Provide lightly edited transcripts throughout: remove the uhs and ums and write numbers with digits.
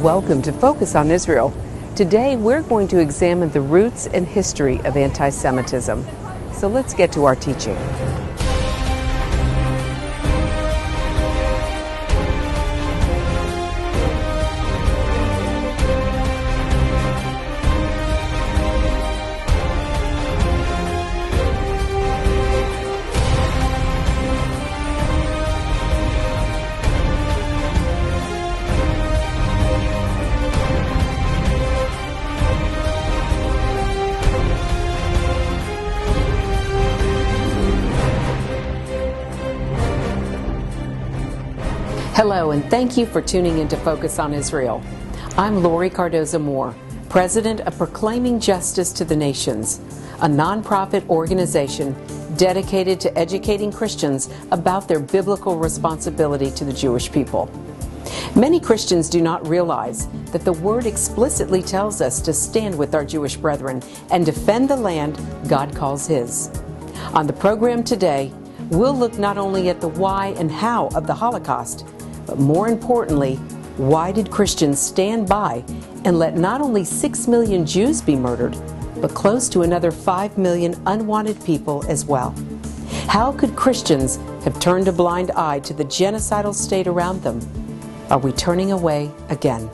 Welcome to Focus on Israel. Today we're going to examine the roots and history of anti-Semitism. So let's get to our teaching. Hello, and thank you for tuning in to Focus on Israel. I'm Lori Cardoza-Moore, president of Proclaiming Justice to the Nations, a nonprofit organization dedicated to educating Christians about their biblical responsibility to the Jewish people. Many Christians do not realize that the Word explicitly tells us to stand with our Jewish brethren and defend the land God calls His. On the program today, we'll look not only at the why and how of the Holocaust, but more importantly, why did Christians stand by and let not only 6 million Jews be murdered, but close to another 5 million unwanted people as well? How could Christians have turned a blind eye to the genocidal state around them? Are we turning away again?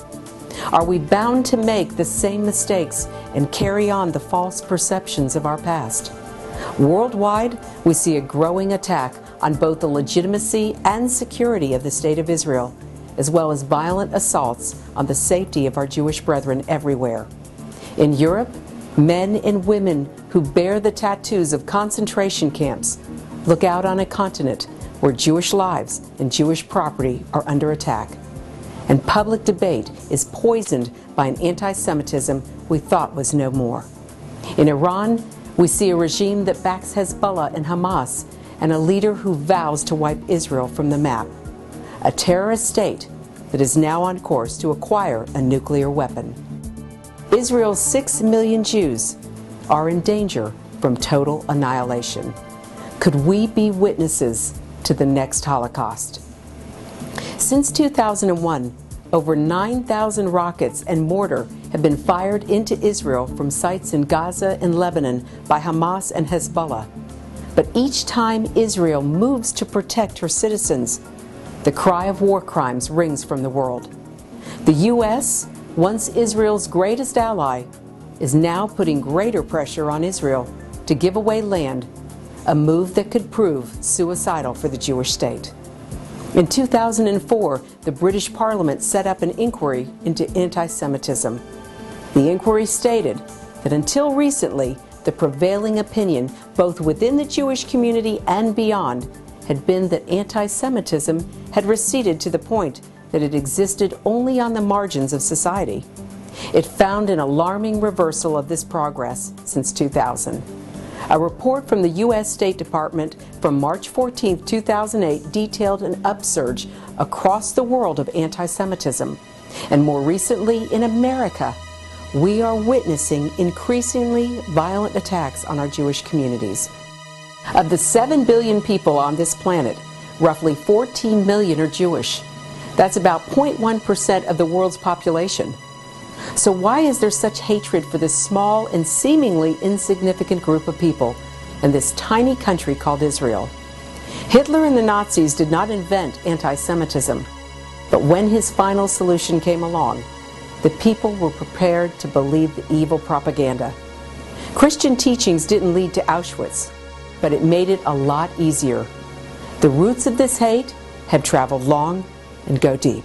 Are we bound to make the same mistakes and carry on the false perceptions of our past? Worldwide, we see a growing attack on both the legitimacy and security of the State of Israel, as well as violent assaults on the safety of our Jewish brethren everywhere. In Europe, men and women who bear the tattoos of concentration camps look out on a continent where Jewish lives and Jewish property are under attack. And public debate is poisoned by an anti-Semitism we thought was no more. In Iran, we see a regime that backs Hezbollah and Hamas, and a leader who vows to wipe Israel from the map. A terrorist state that is now on course to acquire a nuclear weapon. Israel's 6 million Jews are in danger from total annihilation. Could we be witnesses to the next Holocaust? Since 2001, over 9,000 rockets and mortar have been fired into Israel from sites in Gaza and Lebanon by Hamas and Hezbollah. But each time Israel moves to protect her citizens, the cry of war crimes rings from the world. The U.S., once Israel's greatest ally, is now putting greater pressure on Israel to give away land, a move that could prove suicidal for the Jewish state. In 2004, the British Parliament set up an inquiry into anti-Semitism. The inquiry stated that until recently, the prevailing opinion, both within the Jewish community and beyond, had been that anti-Semitism had receded to the point that it existed only on the margins of society. It found an alarming reversal of this progress since 2000. A report from the U.S. State Department from March 14, 2008 detailed an upsurge across the world of anti-Semitism. And more recently, in America, we are witnessing increasingly violent attacks on our Jewish communities. Of the 7 billion people on this planet, roughly 14 million are Jewish. That's about 0.1% of the world's population. So why is there such hatred for this small and seemingly insignificant group of people in this tiny country called Israel? Hitler and the Nazis did not invent anti-Semitism, but when his final solution came along, the people were prepared to believe the evil propaganda. Christian teachings didn't lead to Auschwitz, but it made it a lot easier. The roots of this hate have traveled long and go deep.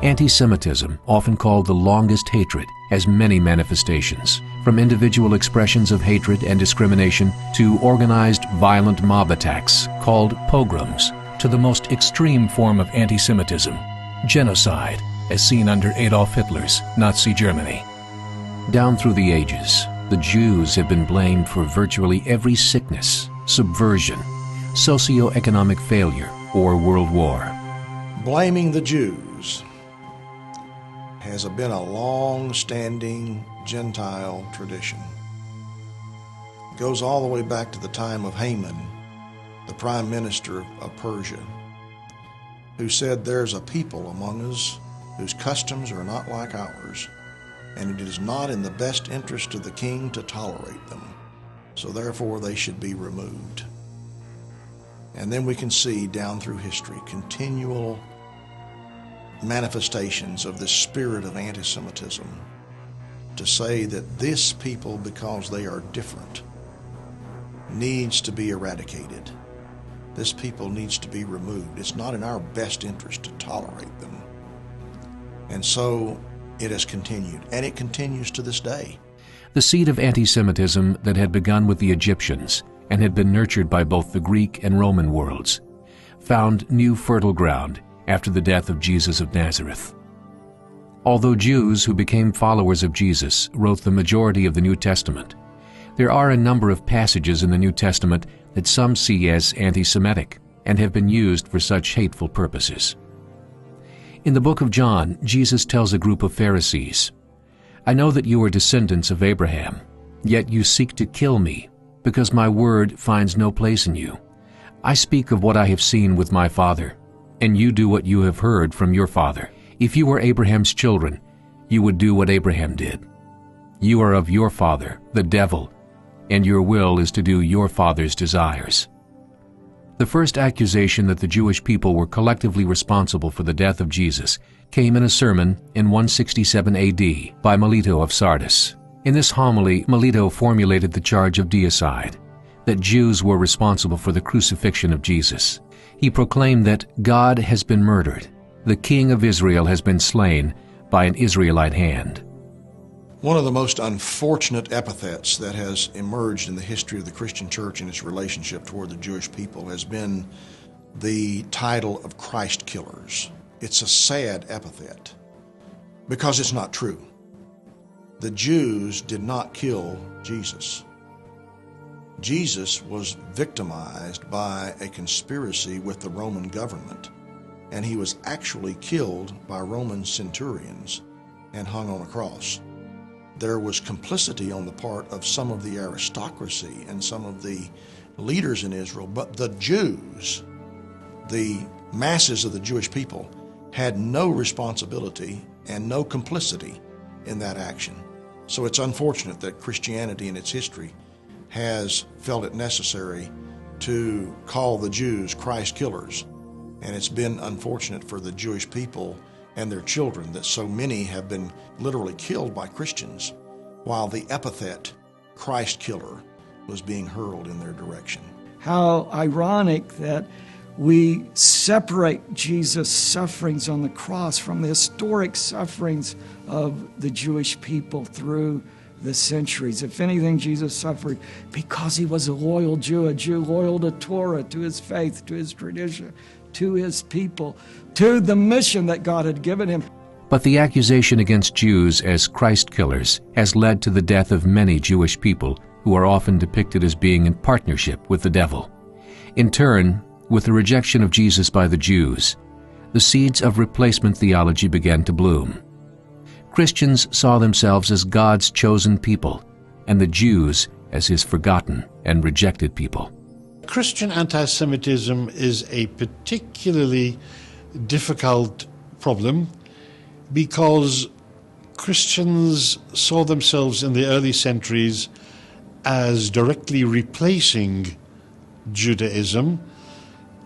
Anti-Semitism, often called the longest hatred, has many manifestations, from individual expressions of hatred and discrimination to organized violent mob attacks called pogroms, to the most extreme form of anti-Semitism, genocide, as seen under Adolf Hitler's Nazi Germany. Down through the ages, the Jews have been blamed for virtually every sickness, subversion, socio-economic failure, or world war. Blaming the Jews has been a long-standing Gentile tradition. It goes all the way back to the time of Haman, the prime minister of Persia, who said, "There's a people among us whose customs are not like ours, and it is not in the best interest of the king to tolerate them, so therefore they should be removed. And then we can see down through history continual manifestations of the spirit of anti-Semitism to say that this people, because they are different, needs to be eradicated. This people needs to be removed. It's not in our best interest to tolerate them. And so it has continued, and it continues to this day. The seed of anti-Semitism that had begun with the Egyptians and had been nurtured by both the Greek and Roman worlds found new fertile ground after the death of Jesus of Nazareth. Although Jews who became followers of Jesus wrote the majority of the New Testament, there are a number of passages in the New Testament that some see as anti-Semitic and have been used for such hateful purposes. In the book of John, Jesus tells a group of Pharisees, "I know that you are descendants of Abraham, yet you seek to kill me, because my word finds no place in you. I speak of what I have seen with my father, and you do what you have heard from your father. If you were Abraham's children, you would do what Abraham did. You are of your father, the devil, and your will is to do your father's desires." The first accusation that the Jewish people were collectively responsible for the death of Jesus came in a sermon in 167 AD by Melito of Sardis. In this homily, Melito formulated the charge of deicide, that Jews were responsible for the crucifixion of Jesus. He proclaimed that God has been murdered, the King of Israel has been slain by an Israelite hand. One of the most unfortunate epithets that has emerged in the history of the Christian church and its relationship toward the Jewish people has been the title of Christ killers. It's a sad epithet because it's not true. The Jews did not kill Jesus. Jesus was victimized by a conspiracy with the Roman government, and he was actually killed by Roman centurions and hung on a cross. There was complicity on the part of some of the aristocracy and some of the leaders in Israel, but the Jews, the masses of the Jewish people, had no responsibility and no complicity in that action. So it's unfortunate that Christianity in its history has felt it necessary to call the Jews Christ killers. And it's been unfortunate for the Jewish people and their children that so many have been literally killed by Christians, while the epithet Christ killer was being hurled in their direction. How ironic that we separate Jesus' sufferings on the cross from the historic sufferings of the Jewish people through the centuries. If anything, Jesus suffered because he was a loyal Jew loyal to Torah, to his faith, to his tradition, to his people, to the mission that God had given him. But the accusation against Jews as Christ killers has led to the death of many Jewish people who are often depicted as being in partnership with the devil. In turn, with the rejection of Jesus by the Jews, the seeds of replacement theology began to bloom. Christians saw themselves as God's chosen people, and the Jews as his forgotten and rejected people. Christian anti-Semitism is a particularly difficult problem because Christians saw themselves in the early centuries as directly replacing Judaism,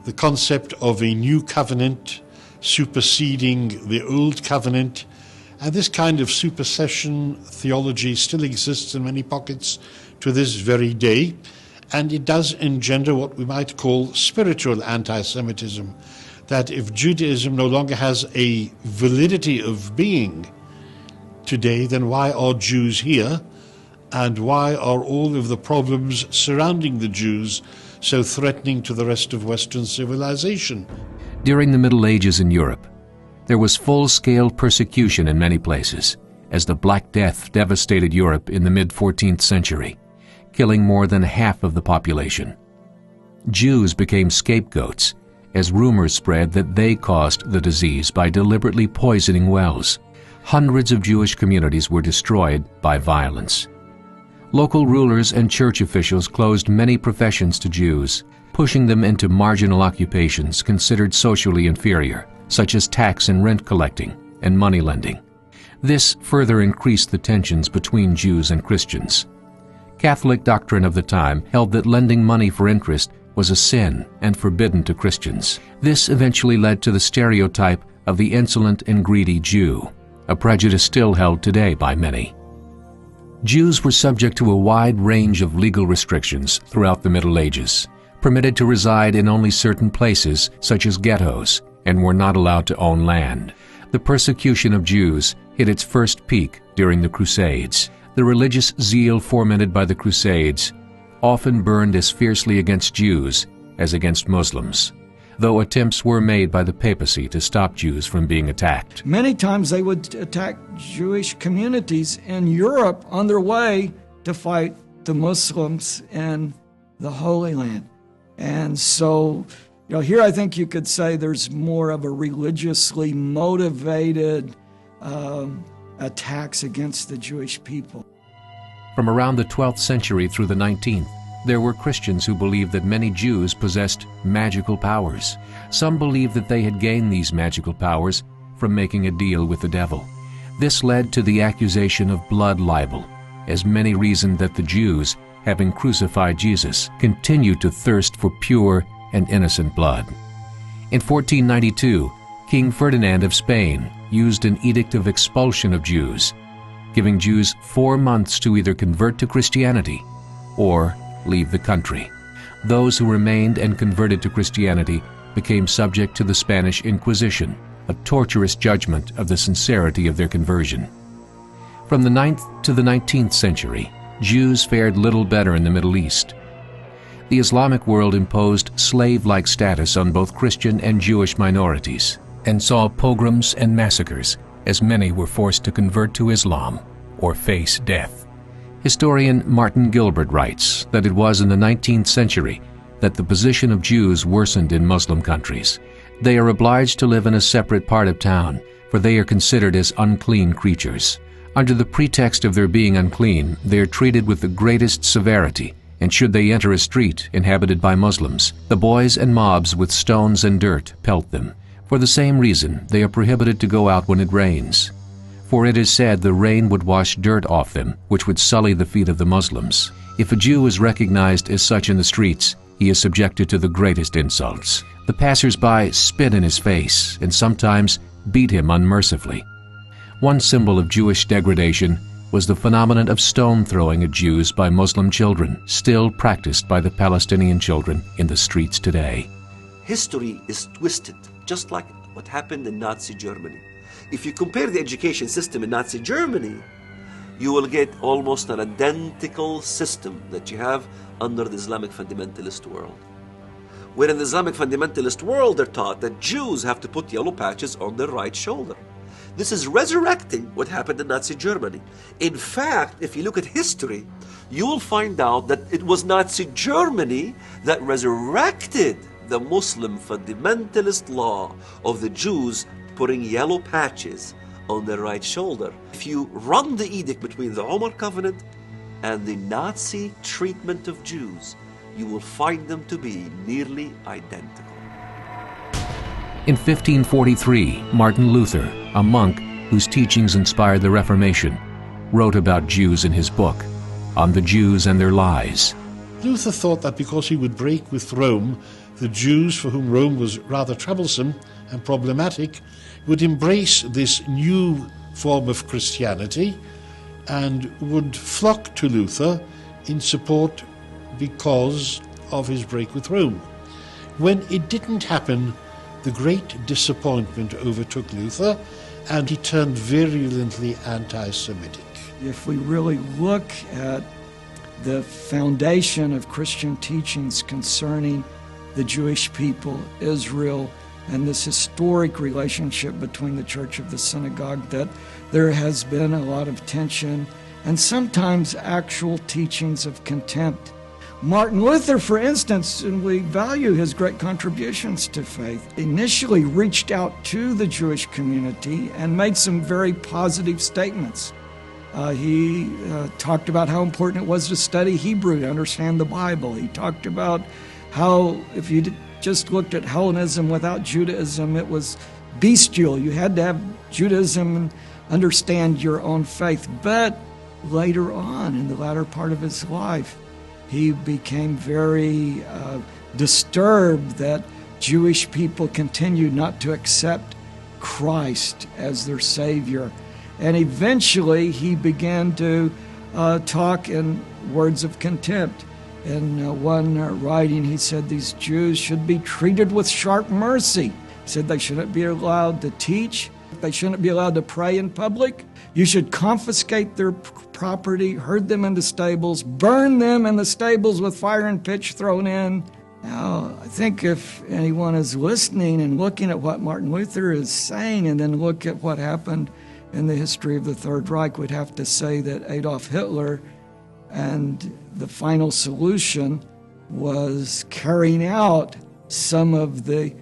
the concept of a new covenant superseding the old covenant. And this kind of supersession theology still exists in many pockets to this very day, and it does engender what we might call spiritual anti-Semitism, that if Judaism no longer has a validity of being today, then why are Jews here, and why are all of the problems surrounding the Jews so threatening to the rest of Western civilization? During the Middle Ages in Europe, there was full-scale persecution in many places, as the Black Death devastated Europe in the mid-14th century, killing more than half of the population. Jews became scapegoats, as rumors spread that they caused the disease by deliberately poisoning wells. Hundreds of Jewish communities were destroyed by violence. Local rulers and church officials closed many professions to Jews, pushing them into marginal occupations considered socially inferior, such as tax and rent collecting, and money lending. This further increased the tensions between Jews and Christians. Catholic doctrine of the time held that lending money for interest was a sin and forbidden to Christians. This eventually led to the stereotype of the insolent and greedy Jew, a prejudice still held today by many. Jews were subject to a wide range of legal restrictions throughout the Middle Ages, permitted to reside in only certain places, such as ghettos, and were not allowed to own land. The persecution of Jews hit its first peak during the Crusades. The religious zeal fomented by the Crusades often burned as fiercely against Jews as against Muslims, though attempts were made by the papacy to stop Jews from being attacked. Many times they would attack Jewish communities in Europe on their way to fight the Muslims in the Holy Land. And so, here I think you could say there's more of a religiously motivated attacks against the Jewish people. From around the 12th century through the 19th, there were Christians who believed that many Jews possessed magical powers. Some believed that they had gained these magical powers from making a deal with the devil. This led to the accusation of blood libel, as many reasoned that the Jews, having crucified Jesus, continued to thirst for pure and innocent blood. In 1492, King Ferdinand of Spain used an edict of expulsion of Jews, giving Jews 4 months to either convert to Christianity or leave the country. Those who remained and converted to Christianity became subject to the Spanish Inquisition, a torturous judgment of the sincerity of their conversion. From the 9th to the 19th century, Jews fared little better in the Middle East. The Islamic world imposed slave-like status on both Christian and Jewish minorities, and saw pogroms and massacres, as many were forced to convert to Islam or face death. Historian Martin Gilbert writes that it was in the 19th century that the position of Jews worsened in Muslim countries. They are obliged to live in a separate part of town, for they are considered as unclean creatures. Under the pretext of their being unclean, they are treated with the greatest severity, and should they enter a street inhabited by Muslims, the boys and mobs with stones and dirt pelt them. For the same reason, they are prohibited to go out when it rains. For it is said the rain would wash dirt off them, which would sully the feet of the Muslims. If a Jew is recognized as such in the streets, he is subjected to the greatest insults. The passers-by spit in his face and sometimes beat him unmercifully. One symbol of Jewish degradation was the phenomenon of stone-throwing at Jews by Muslim children, still practiced by the Palestinian children in the streets today. History is twisted, just like what happened in Nazi Germany. If you compare the education system in Nazi Germany, you will get almost an identical system that you have under the Islamic fundamentalist world. Where in the Islamic fundamentalist world, they're taught that Jews have to put yellow patches on their right shoulder. This is resurrecting what happened in Nazi Germany. In fact, if you look at history, you will find out that it was Nazi Germany that resurrected the Muslim fundamentalist law of the Jews putting yellow patches on their right shoulder. If you run the edict between the Omar Covenant and the Nazi treatment of Jews, you will find them to be nearly identical. In 1543, Martin Luther, a monk whose teachings inspired the Reformation, wrote about Jews in his book, On the Jews and Their Lies. Luther thought that because he would break with Rome, the Jews, for whom Rome was rather troublesome and problematic, would embrace this new form of Christianity and would flock to Luther in support because of his break with Rome. When it didn't happen, the great disappointment overtook Luther, and he turned virulently anti-Semitic. If we really look at the foundation of Christian teachings concerning the Jewish people, Israel, and this historic relationship between the Church of the Synagogue, that there has been a lot of tension and sometimes actual teachings of contempt. Martin Luther, for instance, and we value his great contributions to faith, initially reached out to the Jewish community and made some very positive statements. He talked about how important it was to study Hebrew to understand the Bible. He talked about how if you just looked at Hellenism without Judaism, it was bestial. You had to have Judaism and understand your own faith. But later on, in the latter part of his life, he became very disturbed that Jewish people continued not to accept Christ as their Savior. And eventually he began to talk in words of contempt. In one writing, he said these Jews should be treated with sharp mercy. He said they shouldn't be allowed to teach. They shouldn't be allowed to pray in public. You should confiscate their property, herd them into stables, burn them in the stables with fire and pitch thrown in. Now, I think if anyone is listening and looking at what Martin Luther is saying and then look at what happened in the history of the Third Reich, we'd have to say that Adolf Hitler and the final solution was carrying out some of the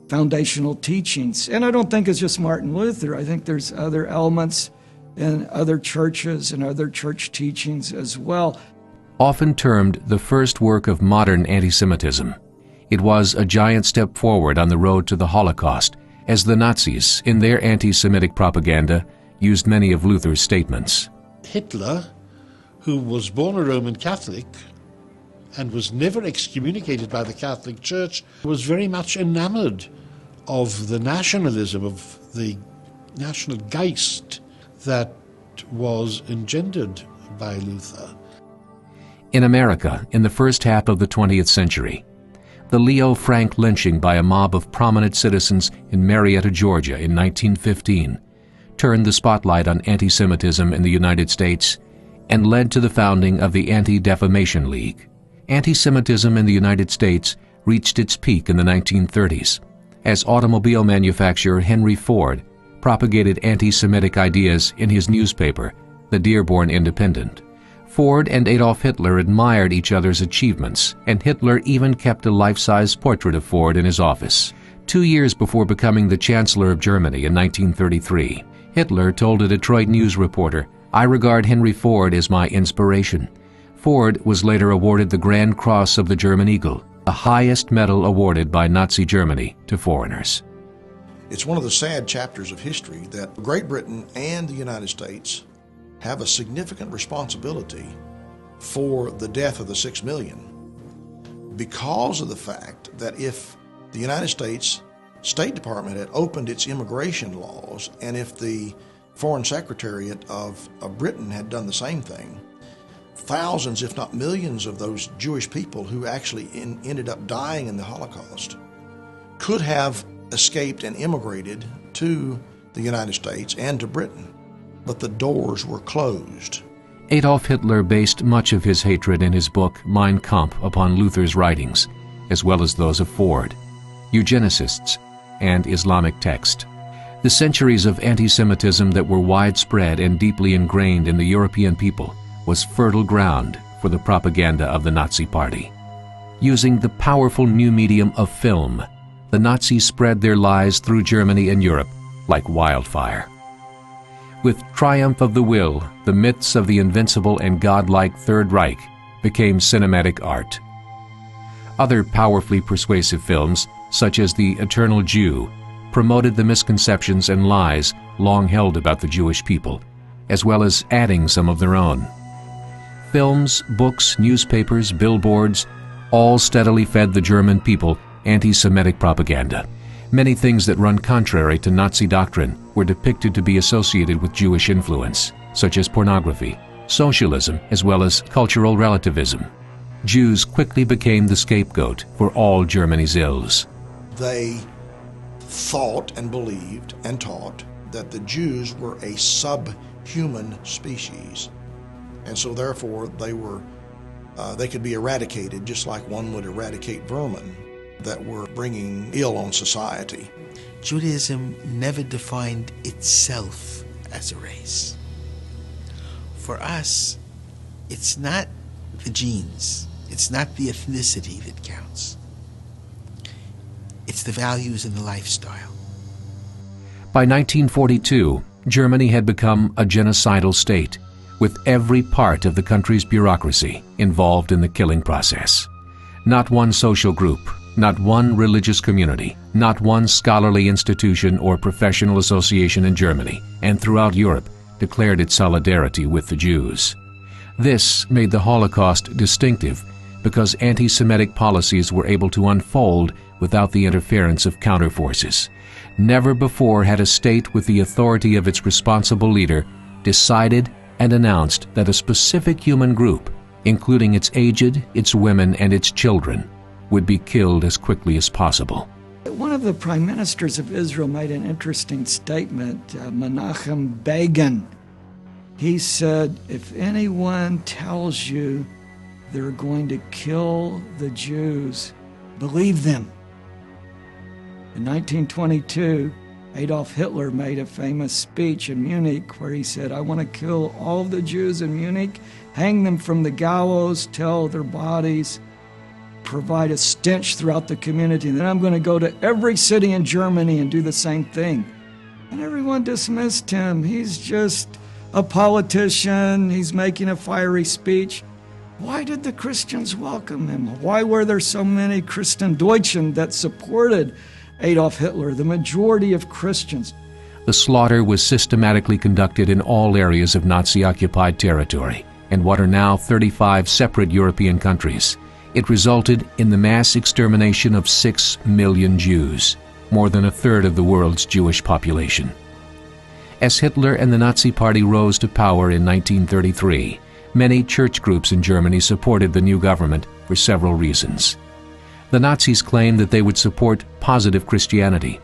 foundational teachings. And I don't think it's just Martin Luther. I think there's other elements in other churches and other church teachings as well. Often termed the first work of modern anti-Semitism, it was a giant step forward on the road to the Holocaust, as the Nazis, in their anti-Semitic propaganda, used many of Luther's statements. Hitler, who was born a Roman Catholic and was never excommunicated by the Catholic Church, was very much enamored of the nationalism, of the national Geist that was engendered by Luther. In America, in the first half of the 20th century, the Leo Frank lynching by a mob of prominent citizens in Marietta, Georgia in 1915 turned the spotlight on anti-Semitism in the United States and led to the founding of the Anti-Defamation League. Anti-Semitism in the United States reached its peak in the 1930s, as automobile manufacturer Henry Ford propagated anti-Semitic ideas in his newspaper, the Dearborn Independent. Ford and Adolf Hitler admired each other's achievements, and Hitler even kept a life-size portrait of Ford in his office. 2 years before becoming the Chancellor of Germany in 1933, Hitler told a Detroit News reporter, "I regard Henry Ford as my inspiration." Ford was later awarded the Grand Cross of the German Eagle, the highest medal awarded by Nazi Germany to foreigners. It's one of the sad chapters of history that Great Britain and the United States have a significant responsibility for the death of the 6 million because of the fact that if the United States State Department had opened its immigration laws and if the Foreign Secretariat of Britain had done the same thing, thousands, if not millions, of those Jewish people who actually ended up dying in the Holocaust could have escaped and immigrated to the United States and to Britain. But the doors were closed. Adolf Hitler based much of his hatred in his book Mein Kampf upon Luther's writings, as well as those of Ford, eugenicists, and Islamic text. The centuries of anti-Semitism that were widespread and deeply ingrained in the European people was fertile ground for the propaganda of the Nazi Party. Using the powerful new medium of film, the Nazis spread their lies through Germany and Europe like wildfire. With Triumph of the Will, the myths of the invincible and godlike Third Reich became cinematic art. Other powerfully persuasive films, such as The Eternal Jew, promoted the misconceptions and lies long held about the Jewish people, as well as adding some of their own. Films, books, newspapers, billboards, all steadily fed the German people anti-Semitic propaganda. Many things that run contrary to Nazi doctrine were depicted to be associated with Jewish influence, such as pornography, socialism, as well as cultural relativism. Jews quickly became the scapegoat for all Germany's ills. They thought and believed and taught that the Jews were a subhuman species, and so therefore they could be eradicated just like one would eradicate vermin that were bringing ill on society. Judaism never defined itself as a race. For us, it's not the genes, it's not the ethnicity that counts. It's the values and the lifestyle. By 1942, Germany had become a genocidal state, with every part of the country's bureaucracy involved in the killing process. Not one social group, Not one religious community, not one scholarly institution or professional association in Germany and throughout Europe declared its solidarity with the Jews. This made the Holocaust distinctive because anti-Semitic policies were able to unfold without the interference of counterforces. Never before had a state with the authority of its responsible leader decided and announced that a specific human group, including its aged, its women, and its children, would be killed as quickly as possible. One of the prime ministers of Israel made an interesting statement, Menachem Begin. He said, if anyone tells you they're going to kill the Jews, believe them. In 1922, Adolf Hitler made a famous speech in Munich where he said, I want to kill all the Jews in Munich, hang them from the gallows, tell their bodies, provide a stench throughout the community. And then I'm going to go to every city in Germany and do the same thing. And everyone dismissed him. He's just a politician. He's making a fiery speech. Why did the Christians welcome him? Why were there so many Christen Deutschen that supported Adolf Hitler, the majority of Christians? The slaughter was systematically conducted in all areas of Nazi-occupied territory in what are now 35 separate European countries. It resulted in the mass extermination of 6 million Jews, more than a third of the world's Jewish population. As Hitler and the Nazi Party rose to power in 1933, many church groups in Germany supported the new government for several reasons. The Nazis claimed that they would support positive Christianity.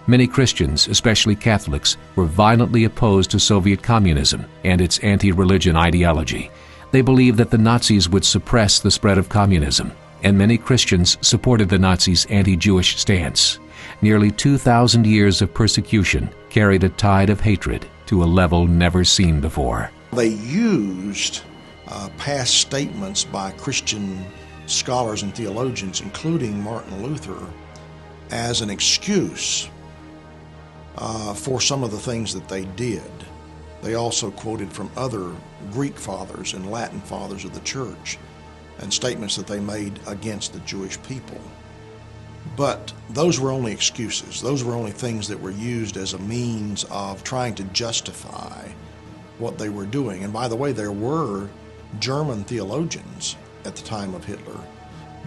Many Christians, especially Catholics, were violently opposed to Soviet communism and its anti-religion ideology. They believed that the Nazis would suppress the spread of communism, and many Christians supported the Nazis' anti-Jewish stance. Nearly 2,000 years of persecution carried a tide of hatred to a level never seen before. They used past statements by Christian scholars and theologians, including Martin Luther, as an excuse for some of the things that they did. They also quoted from other Greek fathers and Latin fathers of the church and statements that they made against the Jewish people. But those were only excuses. Those were only things that were used as a means of trying to justify what they were doing. And by the way, there were German theologians at the time of Hitler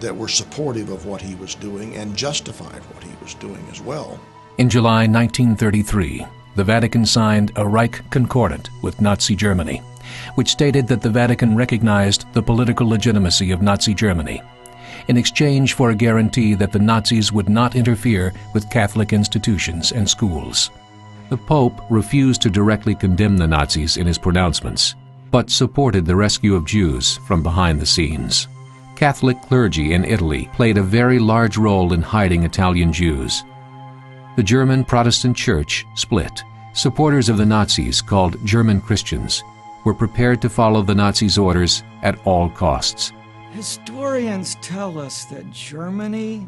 that were supportive of what he was doing and justified what he was doing as well. In July 1933, the Vatican signed a Reich Concordant with Nazi Germany, which stated that the Vatican recognized the political legitimacy of Nazi Germany in exchange for a guarantee that the Nazis would not interfere with Catholic institutions and schools. The Pope refused to directly condemn the Nazis in his pronouncements, but supported the rescue of Jews from behind the scenes. Catholic clergy in Italy played a very large role in hiding Italian Jews. The German Protestant Church split. Supporters of the Nazis, called German Christians, were prepared to follow the Nazis' orders at all costs. Historians tell us that Germany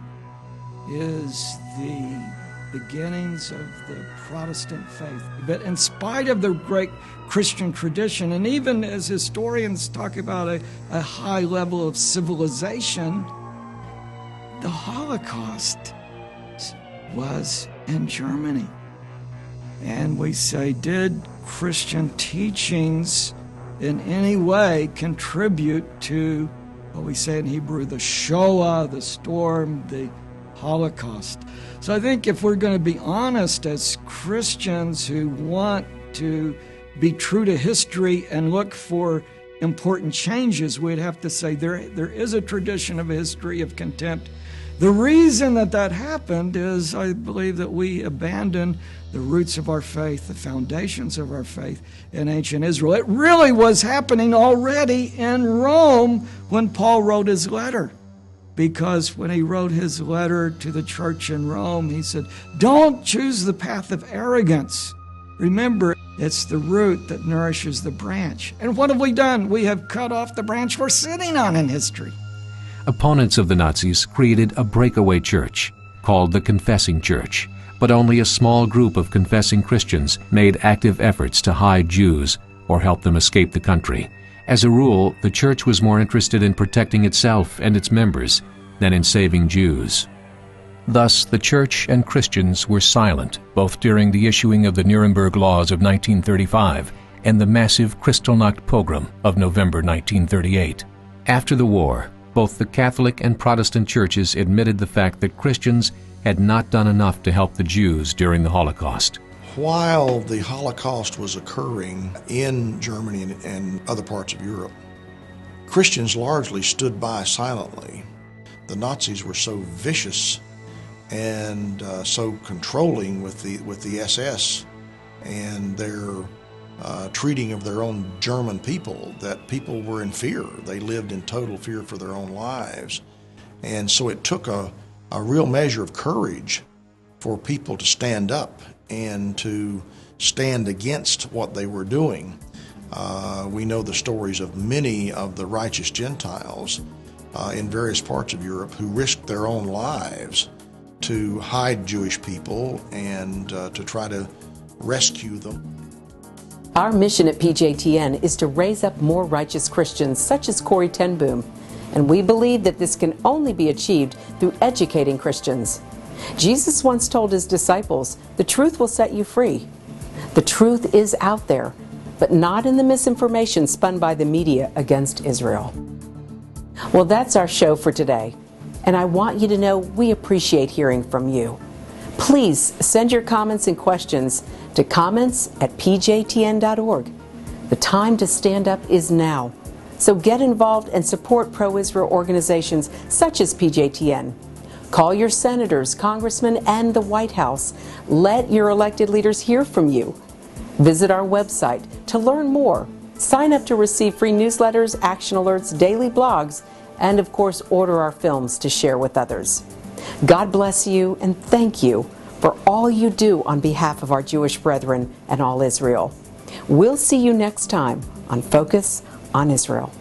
is the beginnings of the Protestant faith. But in spite of the great Christian tradition, and even as historians talk about a high level of civilization, the Holocaust was in Germany. And we say, did Christian teachings in any way contribute to what we say in Hebrew, the Shoah, the storm, the Holocaust? So I think if we're going to be honest as Christians who want to be true to history and look for important changes, we'd have to say there is a tradition of a history of contempt. The reason that happened is, I believe, that we abandoned the roots of our faith, the foundations of our faith in ancient Israel. It really was happening already in Rome when Paul wrote his letter. Because when he wrote his letter to the church in Rome, he said, don't choose the path of arrogance. Remember, it's the root that nourishes the branch. And what have we done? We have cut off the branch we're sitting on in history. Opponents of the Nazis created a breakaway church called the Confessing Church, but only a small group of confessing Christians made active efforts to hide Jews or help them escape the country. As a rule, the church was more interested in protecting itself and its members than in saving Jews. Thus, the Church and Christians were silent, both during the issuing of the Nuremberg Laws of 1935 and the massive Kristallnacht pogrom of November 1938. After the war, both the Catholic and Protestant churches admitted the fact that Christians had not done enough to help the Jews during the Holocaust. While the Holocaust was occurring in Germany and other parts of Europe, Christians largely stood by silently. The Nazis were so vicious and so controlling with the SS and their treating of their own German people that people were in fear. They lived in total fear for their own lives. And so it took a real measure of courage for people to stand up and to stand against what they were doing. We know the stories of many of the righteous Gentiles in various parts of Europe who risked their own lives to hide Jewish people and to try to rescue them. Our mission at PJTN is to raise up more righteous Christians such as Corrie ten Boom, and we believe that this can only be achieved through educating Christians. Jesus once told his disciples, "The truth will set you free." The truth is out there, but not in the misinformation spun by the media against Israel. Well, that's our show for today, and I want you to know we appreciate hearing from you. Please send your comments and questions to comments@pjtn.org. The time to stand up is now, so get involved and support pro-Israel organizations such as PJTN. Call your senators, congressmen, and the White House. Let your elected leaders hear from you. Visit our website to learn more. Sign up to receive free newsletters, action alerts, daily blogs, and of course, order our films to share with others. God bless you and thank you for all you do on behalf of our Jewish brethren and all Israel. We'll see you next time on Focus on Israel.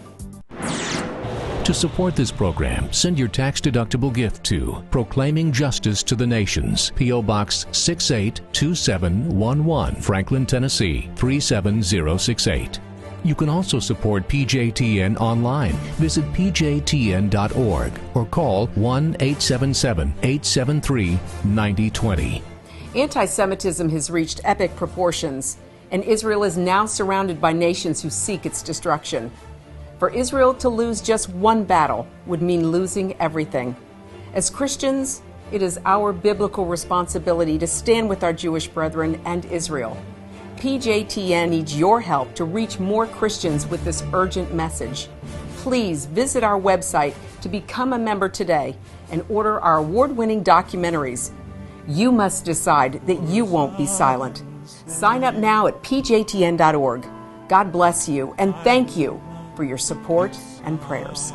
To support this program, send your tax-deductible gift to Proclaiming Justice to the Nations, P.O. Box 682711, Franklin, Tennessee 37068. You can also support PJTN online. Visit pjtn.org or call 1-877-873-9020. Anti-Semitism has reached epic proportions, and Israel is now surrounded by nations who seek its destruction. For Israel to lose just one battle would mean losing everything. As Christians, it is our biblical responsibility to stand with our Jewish brethren and Israel. PJTN needs your help to reach more Christians with this urgent message. Please visit our website to become a member today and order our award-winning documentaries. You must decide that you won't be silent. Sign up now at pjtn.org. God bless you and thank you for your support and prayers.